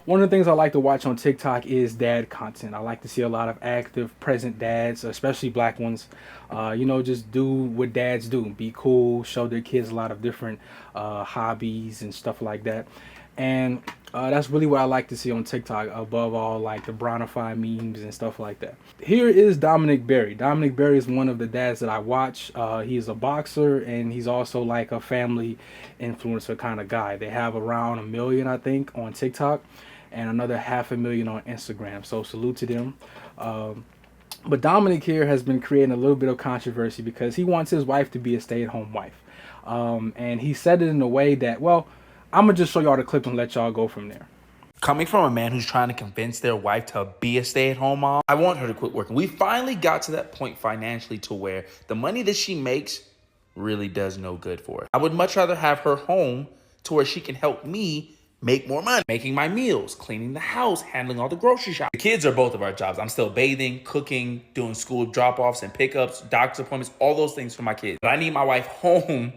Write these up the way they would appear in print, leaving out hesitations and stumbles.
One of the things I like to watch on TikTok is dad content. I like to see a lot of active, present dads, especially black ones. Just do what dads do. Be cool, show their kids a lot of different hobbies and stuff like that. And that's really what I like to see on TikTok, above all, like the Brownify memes and stuff like that. Here is Dominic Berry. Dominic Berry is one of the dads that I watch. He's a boxer, and he's also like a family influencer kind of guy. They have around 1 million, I think, on TikTok, and another 500,000 on Instagram. So salute to them. But Dominic here has been creating a little bit of controversy because he wants his wife to be a stay-at-home wife. And he said it in a way that, well, I'm going to just show y'all the clip and let y'all go from there. Coming from a man who's trying to convince their wife to be a stay-at-home mom, I want her to quit working. We finally got to that point financially to where the money that she makes really does no good for her. I would much rather have her home to where she can help me make more money, making my meals, cleaning the house, handling all the grocery shopping. The kids are both of our jobs. I'm still bathing, cooking, doing school drop-offs and pickups, doctor's appointments, all those things for my kids. But I need my wife home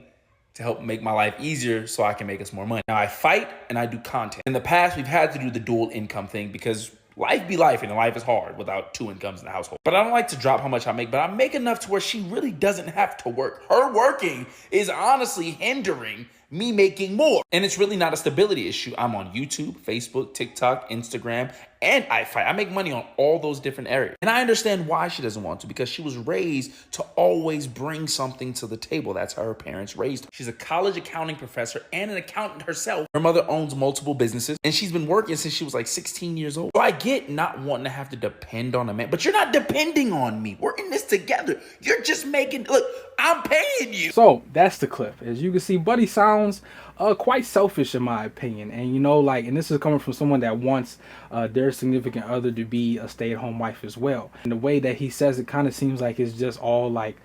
to help make my life easier so I can make us more money. Now, I fight and I do content. In the past, we've had to do the dual income thing because life be life, and life is hard without 2 incomes in the household. But I don't like to drop how much I make, but I make enough to where she really doesn't have to work. Her working is honestly hindering me making more. And it's really not a stability issue. I'm on YouTube, Facebook, TikTok, Instagram, and I fight. I make money on all those different areas. And I understand why she doesn't want to, because she was raised to always bring something to the table. That's how her parents raised her. She's a college accounting professor and an accountant herself. Her mother owns multiple businesses, and she's been working since she was like 16 years old. So I get not wanting to have to depend on a man, but you're not depending on me. We're in this together. You're just making, look, I'm paying you. So that's the clip. As you can see, Buddy sounds quite selfish in my opinion. And and this is coming from someone that wants their significant other to be a stay-at-home wife as well. And the way that he says it kind of seems like it's just all like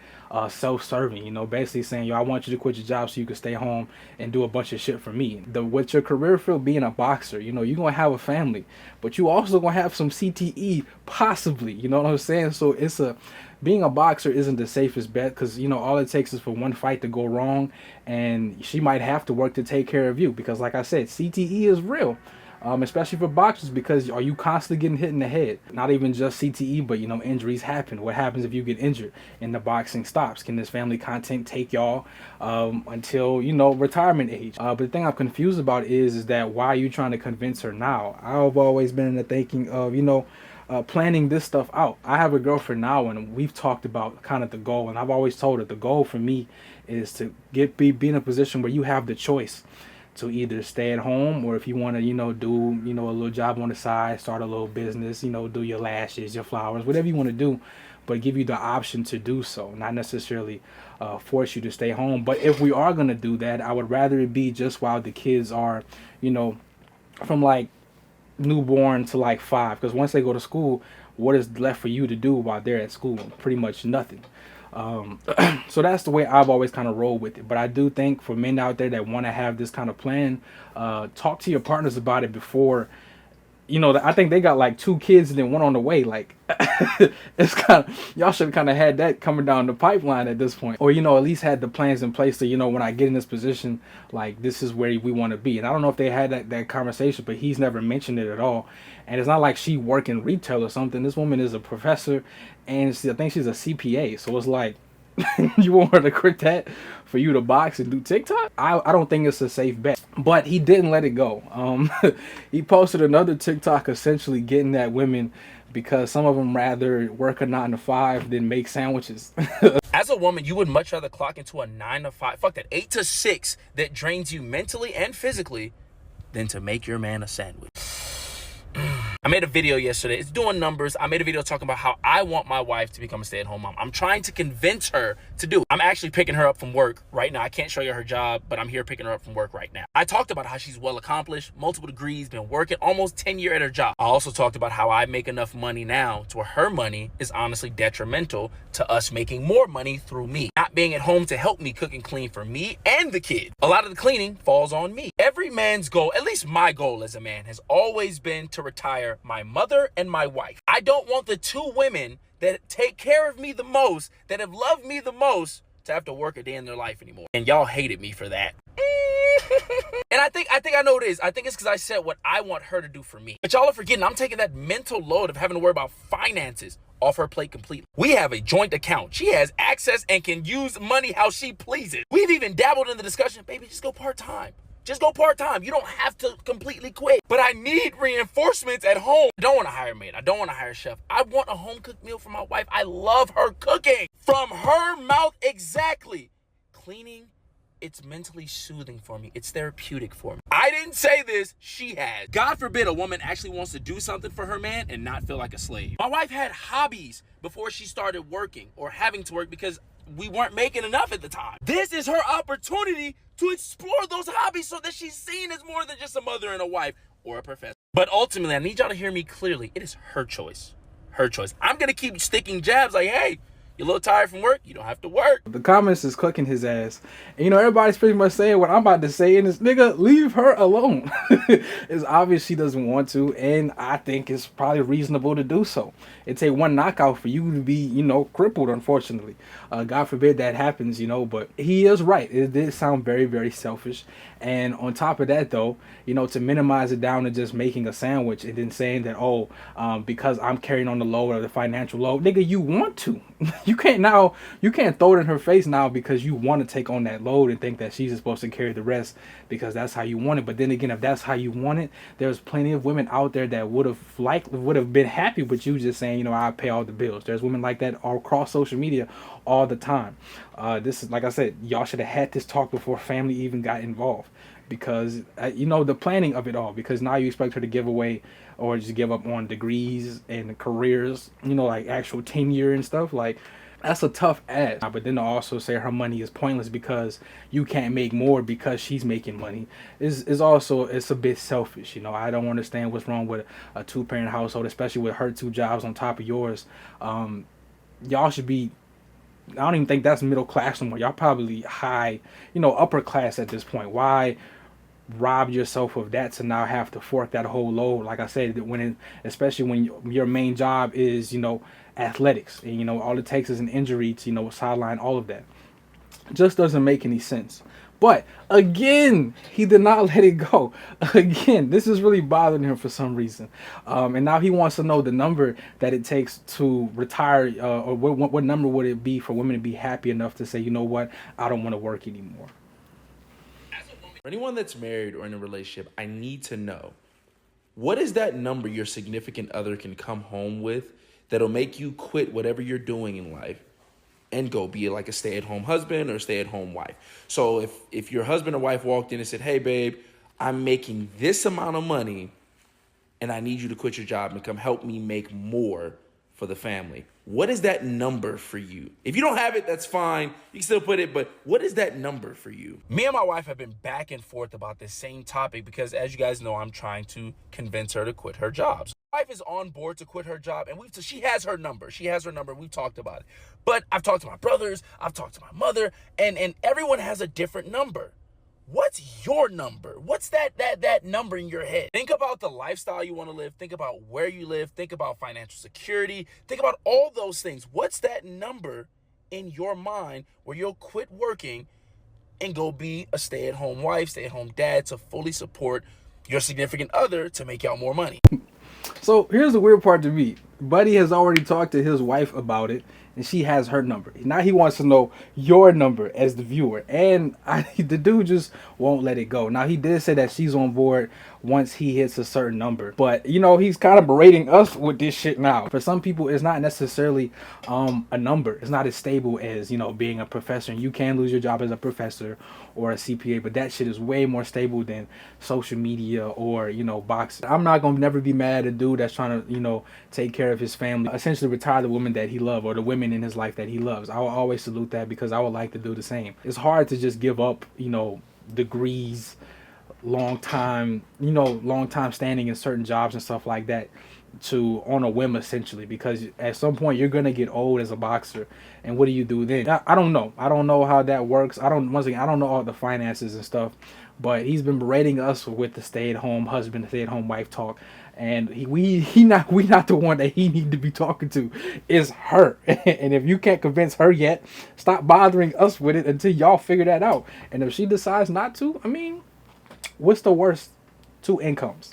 self-serving, basically saying, yo, I want you to quit your job so you can stay home and do a bunch of shit for me. With your career field being a boxer, you're gonna have a family, but you also gonna have some CTE possibly, you know what I'm saying? So being a boxer isn't the safest bet, because all it takes is for one fight to go wrong and she might have to work to take care of you, because like I said, CTE is real. Especially for boxers, because are you constantly getting hit in the head? Not even just CTE, but injuries happen. What happens if you get injured and the boxing stops? Can this family content take y'all until retirement age? But the thing I'm confused about is that why are you trying to convince her now? I've always been in the thinking of planning this stuff out. I have a girlfriend now, and we've talked about kind of the goal, and I've always told her the goal for me is to be in a position where you have the choice to either stay at home, or if you want to, do, a little job on the side, start a little business, do your lashes, your flowers, whatever you want to do, but give you the option to do so, not necessarily force you to stay home. But if we are going to do that, I would rather it be just while the kids are, from like newborn to like 5, because once they go to school, what is left for you to do while they're at school? Pretty much nothing. So that's the way I've always kind of rolled with it. But I do think for men out there that want to have this kind of plan, talk to your partners about it before. I think they got like 2 kids and then 1 on the way. Like, it's kind of, y'all should have kind of had that coming down the pipeline at this point, or at least had the plans in place to when I get in this position, like this is where we want to be. And I don't know if they had that conversation, but he's never mentioned it at all. And it's not like she work in retail or something. This woman is a professor, and I think she's a CPA. So it's like, you want her to quit that for you to box and do TikTok? I don't think it's a safe bet. But he didn't let it go. He posted another TikTok essentially getting at women because some of them rather work a 9 to 5 than make sandwiches. As a woman, you would much rather clock into a 9 to 5, fuck that, 8 to 6 that drains you mentally and physically than to make your man a sandwich. I made a video yesterday. It's doing numbers. I made a video talking about how I want my wife to become a stay-at-home mom. I'm trying to convince her to do it. I'm actually picking her up from work right now. I can't show you her job, but I'm here picking her up from work right now. I talked about how she's well accomplished, multiple degrees, been working almost 10 years at her job. I also talked about how I make enough money now to where her money is honestly detrimental to us making more money through me. Not being at home to help me cook and clean for me and the kid. A lot of the cleaning falls on me. Every man's goal, at least my goal as a man, has always been to retire my mother and my wife. I don't want the 2 women that take care of me the most, that have loved me the most, to have to work a day in their life anymore. And y'all hated me for that. And I know what it is. I think it's because I said what I want her to do for me. But y'all are forgetting, I'm taking that mental load of having to worry about finances off her plate completely. We have a joint account. She has access and can use money how she pleases. We've even dabbled in the discussion, baby, just go part-time. Just go part-time. You don't have to completely quit. But I need reinforcements at home. I don't want to hire a maid. I don't want to hire a chef. I want a home-cooked meal for my wife. I love her cooking. From her mouth, exactly. Cleaning, it's mentally soothing for me. It's therapeutic for me. I didn't say this. She has. God forbid a woman actually wants to do something for her man and not feel like a slave. My wife had hobbies before she started working or having to work because we weren't making enough at the time. This is her opportunity to explore those hobbies so that she's seen as more than just a mother and a wife or a professor. But ultimately, I need y'all to hear me clearly. It is her choice. Her choice. I'm going to keep sticking jabs like, hey, you're a little tired from work? You don't have to work. The comments is cooking his ass. And, you know, everybody's pretty much saying what I'm about to say. And this nigga, leave her alone. It's obvious she doesn't want to. And I think it's probably reasonable to do so. It take one knockout for you to be, you know, crippled, unfortunately. God forbid that happens, you know. But he is right. It did sound very, very selfish. And on top of that, though, you know, to minimize it down to just making a sandwich and then saying that, oh, because I'm carrying on the load or the financial load, nigga, you want to. You can't throw it in her face now because you want to take on that load and think that she's supposed to carry the rest because that's how you want it. But then again, if that's how you want it, there's plenty of women out there that would have been happy with you just saying, you know, I pay all the bills. There's women like that all across social media all the time. This is, like I said, y'all should have had this talk before family even got involved, because you know, the planning of it all, because now you expect her to give away or just give up on degrees and careers, you know, like actual tenure and stuff. Like, that's a tough ask. But then to also say her money is pointless because you can't make more because she's making money is also, it's a bit selfish. You know, I don't understand what's wrong with a two-parent household, especially with her two jobs on top of yours. Y'all should be, I don't even think that's middle class anymore. Y'all probably high, you know, upper class at this point. Why rob yourself of that to now have to fork that whole load? Like I said, especially when your main job is, you know, athletics, and you know, all it takes is an injury to, you know, sideline all of that. Just doesn't make any sense. But again, he did not let it go. Again, this is really bothering him for some reason. And now he wants to know the number that it takes to retire, or what number would it be for women to be happy enough to say, you know what, I don't want to work anymore. For anyone that's married or in a relationship, I need to know, what is that number your significant other can come home with that'll make you quit whatever you're doing in life and go be like a stay-at-home husband or stay-at-home wife? So if your husband or wife walked in and said, hey, babe, I'm making this amount of money and I need you to quit your job and come help me make more for the family, what is that number for you? If you don't have it, that's fine. You can still put it, but what is that number for you? Me and my wife have been back and forth about this same topic because, as you guys know, I'm trying to convince her to quit her job. My wife is on board to quit her job, and she has her number. She has her number. We've talked about it. But I've talked to my brothers. I've talked to my mother, and everyone has a different number. What's your number? What's that number in your head? Think about the lifestyle you want to live. Think about where you live. Think about financial security. Think about all those things. What's that number in your mind where you'll quit working and go be a stay-at-home wife, stay-at-home dad to fully support your significant other to make y'all more money? So here's the weird part to me. Buddy has already talked to his wife about it, and she has her number. Now he wants to know your number as the viewer, and the dude just won't let it go. Now he did say that she's on board once he hits a certain number, but you know, he's kind of berating us with this shit now. For some people, it's not necessarily a number. It's not as stable as, you know, being a professor. And you can lose your job as a professor or a CPA, but that shit is way more stable than social media or, you know, boxing. I'm not gonna never be mad at a dude that's trying to, you know, take care of his family, essentially retire the women that he loves or the women in his life that he loves. I will always salute that because I would like to do the same. It's hard to just give up, you know, degrees, long time standing in certain jobs and stuff like that to on a whim, essentially, because at some point you're gonna get old as a boxer, and what do you do then? I don't know how that works. I don't know all the finances and stuff, but he's been berating us with the stay-at-home husband, stay-at-home wife talk, and we not the one that he need to be talking to. Is her. And if you can't convince her yet, stop bothering us with it until y'all figure that out. And if she decides not to, I mean, What's the worst? Two incomes.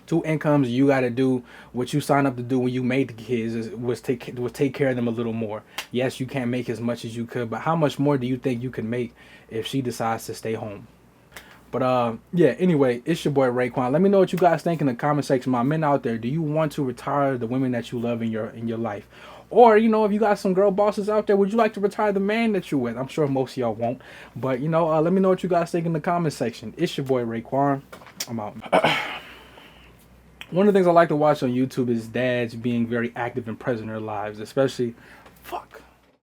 Two incomes. You got to do what you signed up to do when you made the kids. Was take care of them a little more. Yes, you can't make as much as you could, but how much more do you think you can make if she decides to stay home? But yeah. Anyway, it's your boy RayQuan. Let me know what you guys think in the comment section. My men out there, do you want to retire the women that you love in your life? Or, you know, if you got some girl bosses out there, would you like to retire the man that you're with? I'm sure most of y'all won't. But, you know, let me know what you guys think in the comment section. It's your boy RayQuan. I'm out. One of the things I like to watch on YouTube is dads being very active and present in their lives, especially... Fuck.